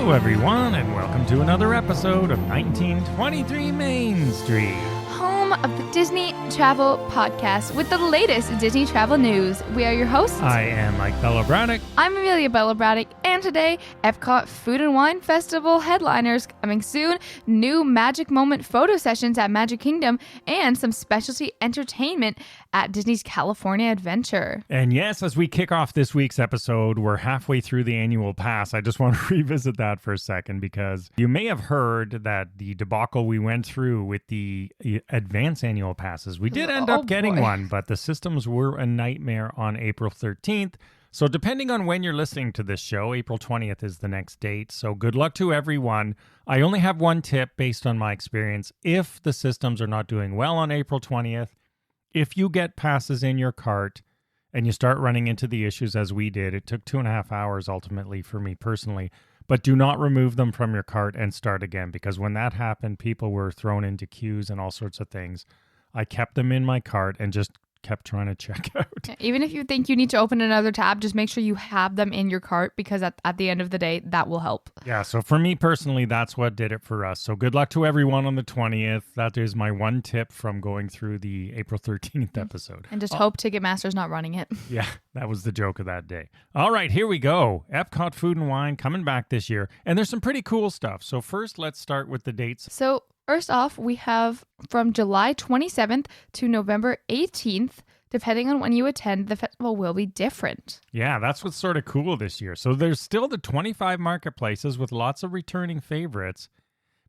Hello, everyone, and welcome to another episode of 1923 Main Street. Home of the Disney Travel Podcast with the latest Disney travel news. We are your hosts. I am Mike Braddock. I'm Amelia Braddock, and today, EPCOT Food Wine Festival headliners coming soon, new Magic Moment photo sessions at Magic Kingdom, and some specialty entertainment at Disney's California Adventure. And yes, as we kick off this week's episode, we're halfway through the annual pass. I just want to revisit that for a second because you may have heard that the debacle we went through with the advance annual passes, we did end up getting one, but the systems were a nightmare on April 13th. So depending on when you're listening to this show, April 20th is the next date. So good luck to everyone. I only have one tip based on my experience. If the systems are not doing well on April 20th, if you get passes in your cart and you start running into the issues as we did, it took 2.5 hours ultimately for me personally, but do not remove them from your cart and start again, because when that happened, people were thrown into queues and all sorts of things. I kept them in my cart and just kept trying to check out. Even if you think you need to open another tab, just make sure you have them in your cart, because at the end of the day, that will help. Yeah, so for me personally, that's what did it for us. So good luck to everyone on the 20th. That is my one tip from going through the April 13th episode. And just hope Ticketmaster's not running it. Yeah, that was the joke of that day. All right, here we go. EPCOT Food and Wine coming back this year. And there's some pretty cool stuff. So first, let's start with the dates. So first off, we have from July 27th to November 18th. Depending on when you attend, the festival will be different. Yeah, that's what's sort of cool this year. So there's still the 25 marketplaces with lots of returning favorites,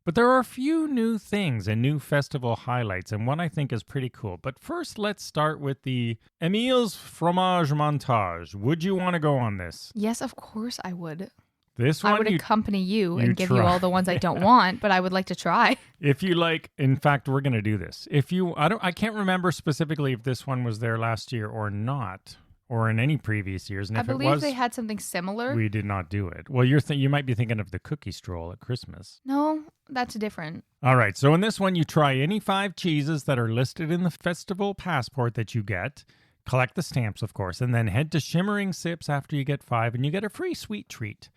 but there are a few new things and new festival highlights, and one I think is pretty cool. But first, let's start with the Emile's Fromage Montage. Would you want to go on this? Yes, of course I would. This one, I would accompany you and give you all the ones I don't want, but I would like to try. If you like, in fact, we're going to do this. I can't remember specifically if this one was there last year or not, or in any previous years. And I if believe it was, they had something similar. We did not do it. Well, you might be thinking of the cookie stroll at Christmas. No, that's different. All right. So in this one, you try any 5 cheeses that are listed in the festival passport that you get. Collect the stamps, of course, and then head to Shimmering Sips after you get 5, and you get a free sweet treat.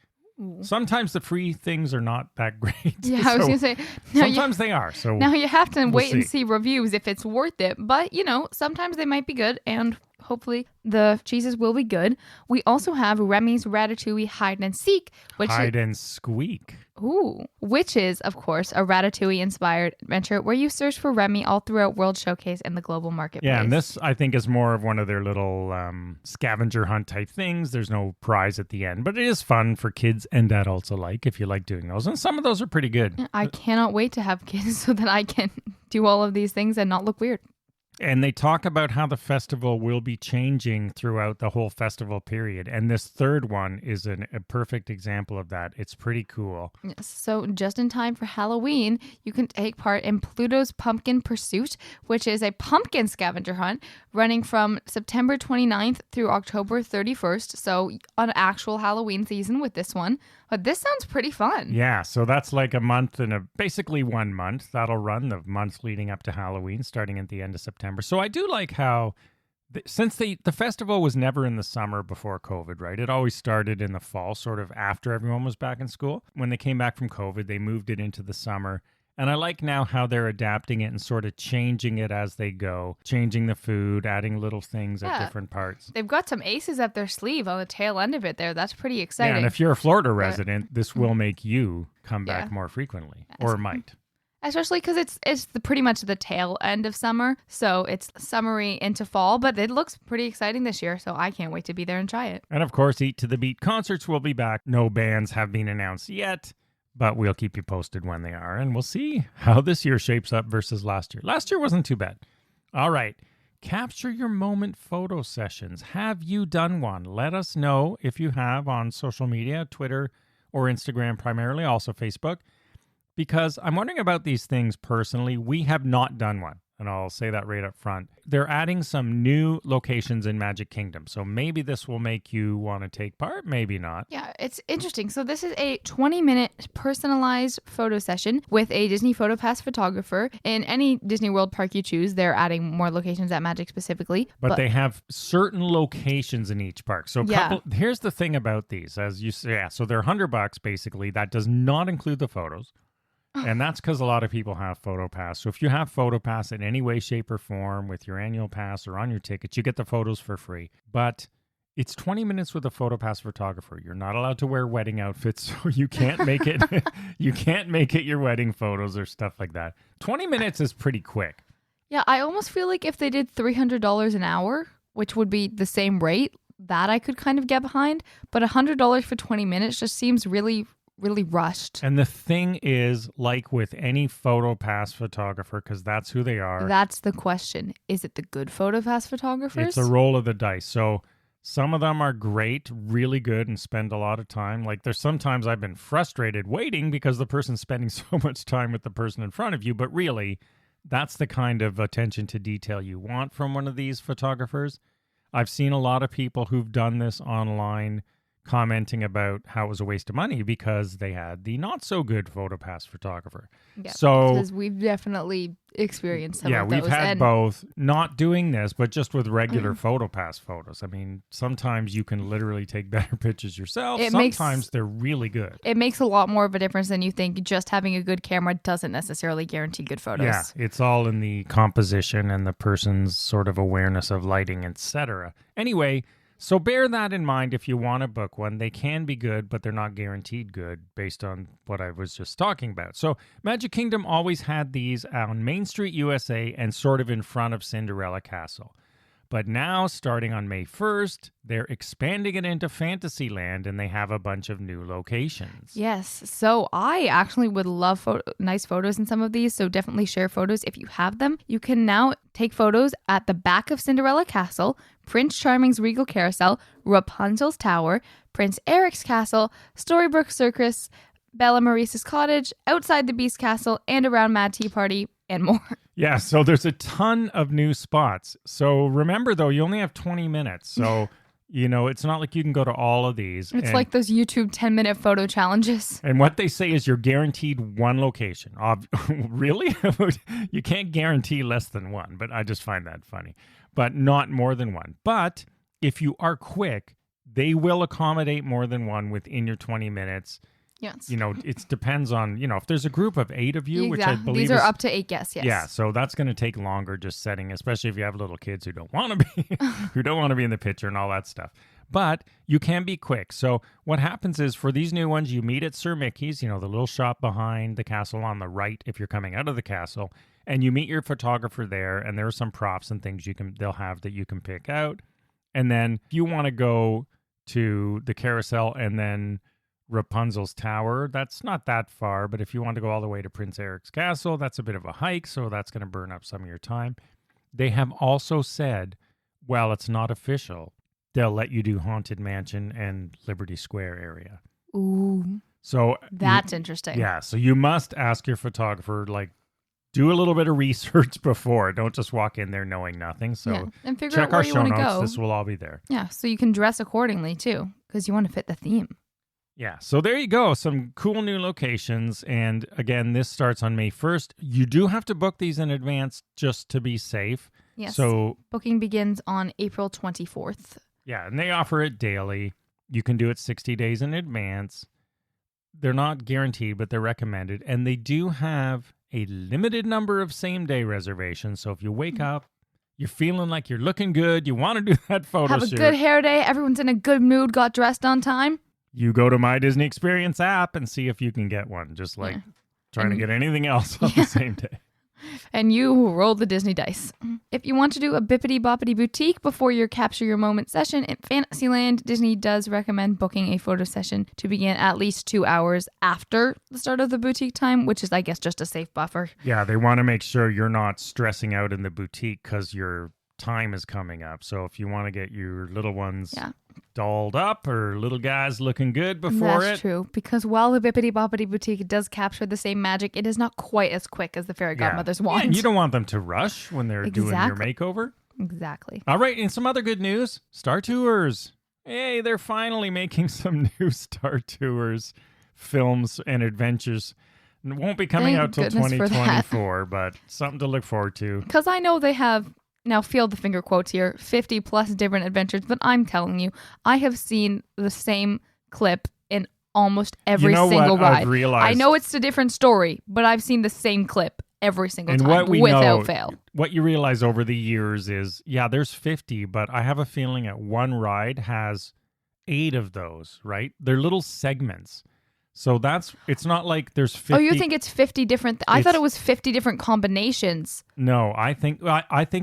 Sometimes the free things are not that great. Yeah, I was going to say. Sometimes they are. So now you have to wait and see reviews if it's worth it. But, sometimes they might be good, and hopefully the cheeses will be good. We also have Remy's Ratatouille Hide and Seek. Hide and Squeak. Ooh, which is, of course, a Ratatouille-inspired adventure where you search for Remy all throughout World Showcase and the global marketplace. Yeah, and this, I think, is more of one of their little scavenger hunt type things. There's no prize at the end, but it is fun for kids and adults alike if you like doing those. And some of those are pretty good. I cannot wait to have kids so that I can do all of these things and not look weird. And they talk about how the festival will be changing throughout the whole festival period. And this third one is a perfect example of that. It's pretty cool. Yes, so just in time for Halloween, you can take part in Pluto's Pumpkin Pursuit, which is a pumpkin scavenger hunt running from September 29th through October 31st. So an actual Halloween season with this one. But this sounds pretty fun. Yeah, so that's like a month and basically 1 month. That'll run the months leading up to Halloween, starting at the end of September. So I do like how, since the festival was never in the summer before COVID, right? It always started in the fall, sort of after everyone was back in school. When they came back from COVID, they moved it into the summer. And I like now how they're adapting it and sort of changing it as they go, changing the food, adding little things at different parts. They've got some aces up their sleeve on the tail end of it there. That's pretty exciting. Yeah, and if you're a Florida resident, this will make you come back more frequently, or might. Especially because it's pretty much the tail end of summer, so it's summery into fall, but it looks pretty exciting this year, so I can't wait to be there and try it. And of course, Eat to the Beat concerts will be back. No bands have been announced yet, but we'll keep you posted when they are, and we'll see how this year shapes up versus last year. Last year wasn't too bad. All right. Capture your moment photo sessions. Have you done one? Let us know if you have on social media, Twitter or Instagram primarily, also Facebook, because I'm wondering about these things personally. We have not done one. and I'll say that right up front. They're adding some new locations in Magic Kingdom. So maybe this will make you want to take part, maybe not. Yeah, it's interesting. So this is a 20-minute personalized photo session with a Disney PhotoPass photographer. In any Disney World park you choose, they're adding more locations at Magic specifically. But they have certain locations in each park. So here's the thing about these. As you say, so they're $100 basically. That does not include the photos. And that's because a lot of people have PhotoPass. So if you have PhotoPass in any way, shape, or form with your annual pass or on your tickets, you get the photos for free. But it's 20 minutes with a PhotoPass photographer. You're not allowed to wear wedding outfits, so you can't make it. You can't make it your wedding photos or stuff like that. 20 minutes is pretty quick. Yeah, I almost feel like if they did $300 an hour, which would be the same rate, that I could kind of get behind. But $100 for 20 minutes just seems really rushed. And the thing is, like with any PhotoPass photographer, because that's who they are. That's the question. Is it the good PhotoPass photographers? It's a roll of the dice. So some of them are great, really good, and spend a lot of time. Like there's sometimes I've been frustrated waiting because the person's spending so much time with the person in front of you. But really, that's the kind of attention to detail you want from one of these photographers. I've seen a lot of people who've done this online commenting about how it was a waste of money because they had the not so good PhotoPass photographer. Yeah, so because we've definitely experienced some of those. Yeah, we've had both, not doing this, but just with regular PhotoPass photos. I mean, sometimes you can literally take better pictures yourself. Sometimes they're really good. It makes a lot more of a difference than you think. Just having a good camera doesn't necessarily guarantee good photos. Yeah, it's all in the composition and the person's sort of awareness of lighting, etc. Anyway, so bear that in mind if you want to book one. They can be good, but they're not guaranteed good based on what I was just talking about. So Magic Kingdom always had these on Main Street, USA, and sort of in front of Cinderella Castle. But now, starting on May 1st, they're expanding it into Fantasyland, and they have a bunch of new locations. Yes. So I actually would love nice photos in some of these, so definitely share photos if you have them. You can now take photos at the back of Cinderella Castle, Prince Charming's Regal Carousel, Rapunzel's Tower, Prince Eric's Castle, Storybrooke Circus, Bella Maurice's Cottage, outside the Beast Castle, and around Mad Tea Party, and more. Yeah, so there's a ton of new spots. So remember, though, you only have 20 minutes. So, it's not like you can go to all of these. It's like those YouTube 10-minute photo challenges. And what they say is you're guaranteed one location. Really? You can't guarantee less than one, but I just find that funny. But not more than one. But if you are quick, they will accommodate more than one within your 20 minutes. Yes. It depends on, if there's a group of 8 of you, which I believe these are up to 8 guests, yes. Yeah, so that's going to take longer just setting, especially if you have little kids who don't want to be in the picture and all that stuff. But you can be quick. So what happens is for these new ones, you meet at Sir Mickey's, the little shop behind the castle on the right if you're coming out of the castle, and you meet your photographer there, and there are some props and things they'll have that you can pick out. And then if you want to go to the carousel and then Rapunzel's Tower, that's not that far, but if you want to go all the way to Prince Eric's Castle, that's a bit of a hike, so that's going to burn up some of your time. They have also said, well, it's not official, they'll let you do Haunted Mansion and Liberty Square area. Ooh. So that's interesting. Yeah, so you must ask your photographer, do a little bit of research before. Don't just walk in there knowing nothing. So and figure check out where our you show want to notes. go. This will all be there. Yeah, so you can dress accordingly too, because you want to fit the theme. Yeah, so there you go. Some cool new locations. And again, this starts on May 1st. You do have to book these in advance just to be safe. Yes. So booking begins on April 24th. Yeah, and they offer it daily. You can do it 60 days in advance. They're not guaranteed, but they're recommended. And they do have a limited number of same-day reservations. So if you wake up, you're feeling like you're looking good, you want to do that photo shoot. Have a good hair day, everyone's in a good mood, got dressed on time. You go to My Disney Experience app and see if you can get one, just like trying to get anything else on the same day. And you roll the Disney dice. If you want to do a bippity boppity boutique before your capture your moment session at Fantasyland, Disney does recommend booking a photo session to begin at least 2 hours after the start of the boutique time, which is, I guess, just a safe buffer. Yeah, they want to make sure you're not stressing out in the boutique because you're time is coming up. So if you want to get your little ones Yeah. dolled up or little guys looking good before That's it. true. Because while the Bippity Boppity Boutique does capture the same magic, it is not quite as quick as the fairy godmother's Yeah, wand. and you don't want them to rush when they're doing your Exactly. makeover. Exactly. All right, and some other good news. Star Tours. Hey, they're finally making some new Star Tours films and adventures. It won't be coming Thank out till goodness for that. 2024, but something to look forward to. Because I know they have, now feel the finger quotes here, 50 plus different adventures, but I'm telling you, I have seen the same clip in almost every single what ride. I've realized? I know it's a different story, but I've seen the same clip every single And time what we without know, fail. what you realize over the years is, yeah, there's 50, but I have a feeling at one ride has 8 of those, right? They're little segments. So it's not like there's 50. Oh, you think it's 50 different? I thought it was 50 different combinations. No, I think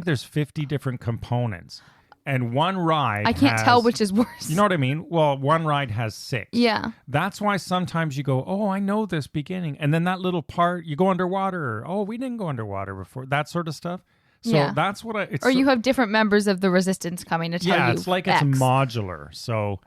there's 50 different components. And one ride I can't tell which is worse. You know what I mean? Well, one ride has 6. Yeah. That's why sometimes you go, oh, I know this beginning. And then that little part, you go underwater. Oh, we didn't go underwater before. That sort of stuff. So Yeah. that's what Or you have different members of the resistance coming to tell you. Yeah, it's like X. it's modular. So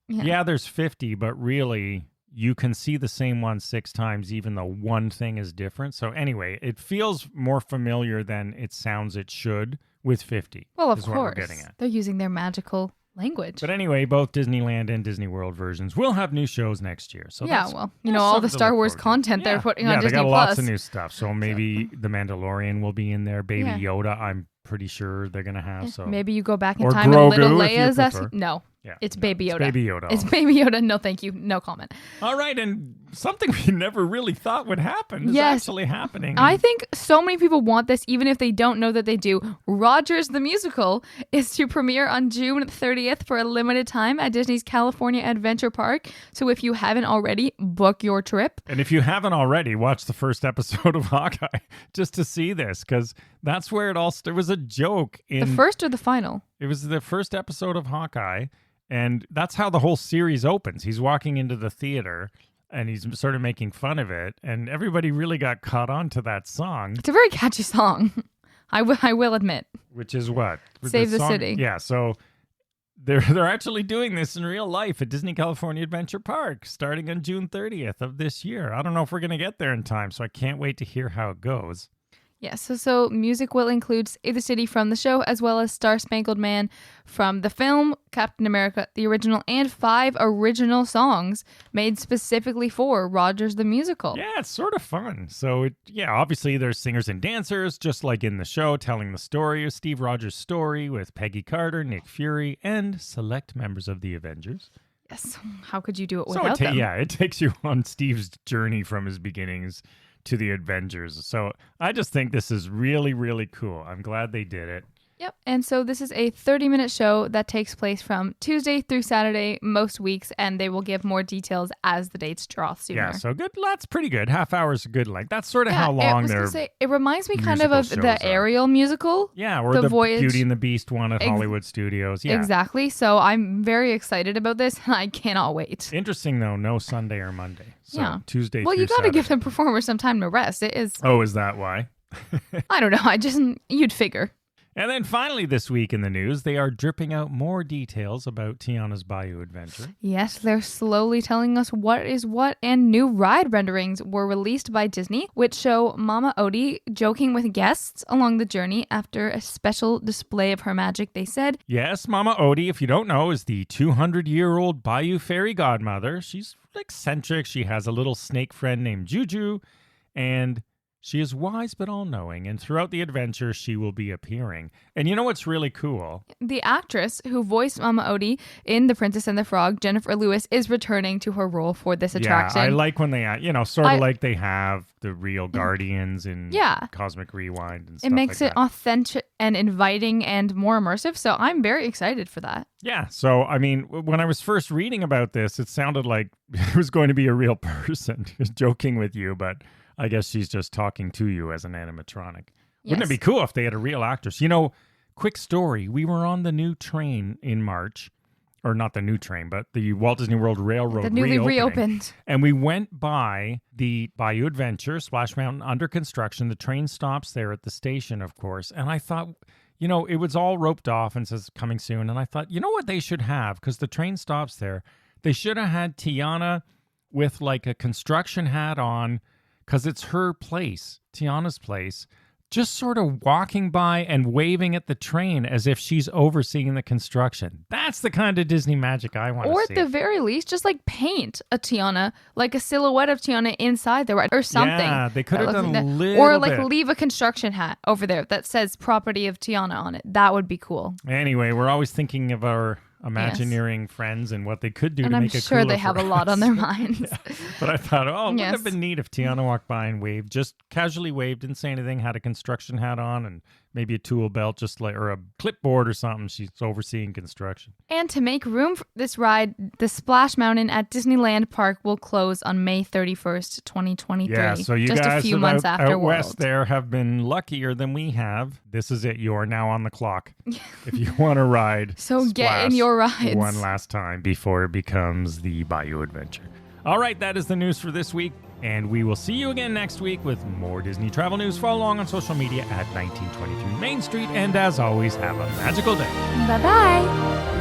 yeah, there's 50, but really you can see the same one 6 times, even though one thing is different. So anyway, it feels more familiar than it sounds it should with 50. Well, of is what we're course. getting at. They're using their magical language. But anyway, both Disneyland and Disney World versions will have new shows next year. So yeah, that's, well, all the something to Star look Wars forward to. content they're putting on they Disney got Plus. lots of new stuff. So maybe The Mandalorian will be in there. Baby Yoda, I'm pretty sure they're going to have. So maybe you go back in Or time and little Grogu, if you Leia's prefer. No. Yeah, It's no, Baby Yoda. It's Baby Yoda. It's Baby Yoda. No, thank you. No comment. All right, and something we never really thought would happen is actually happening. I think so many people want this, even if they don't know that they do. Rogers the Musical is to premiere on June 30th for a limited time at Disney's California Adventure Park. So if you haven't already, book your trip. And if you haven't already, watch the first episode of Hawkeye just to see this, because that's where it all started. It was a joke. The first or the final? It was the first episode of Hawkeye. And that's how the whole series opens. He's walking into the theater and he's sort of making fun of it. And everybody really got caught on to that song. It's a very catchy song. I will admit. Which is what? Save the song? City. Yeah, so they're actually doing this in real life at Disney California Adventure Park starting on June 30th of this year. I don't know if we're going to get there in time, so I can't wait to hear how it goes. Yes, so music will include Save the City from the show, as well as Star Spangled Man from the film, Captain America, the original, and 5 original songs made specifically for Rogers the Musical. Yeah, it's sort of fun. So, obviously there's singers and dancers, just like in the show, telling the story of Steve Rogers' story with Peggy Carter, Nick Fury, and select members of the Avengers. Yes, how could you do it without them? Yeah, it takes you on Steve's journey from his beginnings to the Avengers. So I just think this is really, really cool. I'm glad they did it. Yep. And so this is a 30-minute show that takes place from Tuesday through Saturday most weeks, and they will give more details as the dates draw sooner. Yeah, so good. That's pretty good. Half hour is a good length. That's sort of how long it reminds me kind of the Ariel musical. Yeah, or the Voyage. Beauty and the Beast one at Hollywood Studios. Yeah, exactly. So I'm very excited about this, and I cannot wait. Interesting, though, no Sunday or Monday. So Tuesday Well, through you got to give Saturday. the performers some time to rest. It is. Oh, is that why? I don't know. You'd figure. And then finally this week in the news, they are dripping out more details about Tiana's Bayou adventure. Yes, they're slowly telling us what is what, and new ride renderings were released by Disney, which show Mama Odie joking with guests along the journey after a special display of her magic, they said. Yes, Mama Odie, if you don't know, is the 200-year-old Bayou fairy godmother. She's eccentric. She has a little snake friend named Juju, and she is wise but all-knowing, and throughout the adventure, she will be appearing. And you know what's really cool? The actress who voiced Mama Odie in The Princess and the Frog, Jennifer Lewis, is returning to her role for this attraction. Yeah, I like when they, like they have the real Guardians in Cosmic Rewind and stuff. It makes like it authentic and inviting and more immersive, so I'm very excited for that. Yeah, so, I mean, when I was first reading about this, it sounded like it was going to be a real person joking with you, but I guess she's just talking to you as an animatronic. Yes. Wouldn't it be cool if they had a real actress? Quick story. We were on the new train in March, or not the new train, but the Walt Disney World Railroad The newly reopened. And we went by the Bayou Adventure, Splash Mountain, under construction. The train stops there at the station, of course. And I thought, it was all roped off and says coming soon. And I thought, you know what they should have? Because the train stops there. They should have had Tiana with like a construction hat on, because it's her place, Tiana's place, just sort of walking by and waving at the train as if she's overseeing the construction. That's the kind of Disney magic I want to see. Or at the very least, just like paint a Tiana, like a silhouette of Tiana inside the ride or something. Yeah, they could have done a little Or like bit. leave a construction hat over there that says property of Tiana on it. That would be cool. Anyway, we're always thinking of our Imagineering friends and what they could do and to I'm make it sure cooler they have for a lot us. on their minds. Yeah. But I thought, it would Yes. have been neat if Tiana walked by and waved, just casually waved, didn't say anything, had a construction hat on and maybe a tool belt, or a clipboard or something. She's overseeing construction. And to make room for this ride, the Splash Mountain at Disneyland Park will close on May 31st, 2023. Yeah, so you just guys a few months out after west World. there have been luckier than we have. This is it. You are now on the clock. If you want to ride So get in Splash your rides. one last time before it becomes the Bayou Adventure. All right, that is the news for this week. And we will see you again next week with more Disney travel news. Follow along on social media at 1923 Main Street. And as always, have a magical day. Bye-bye.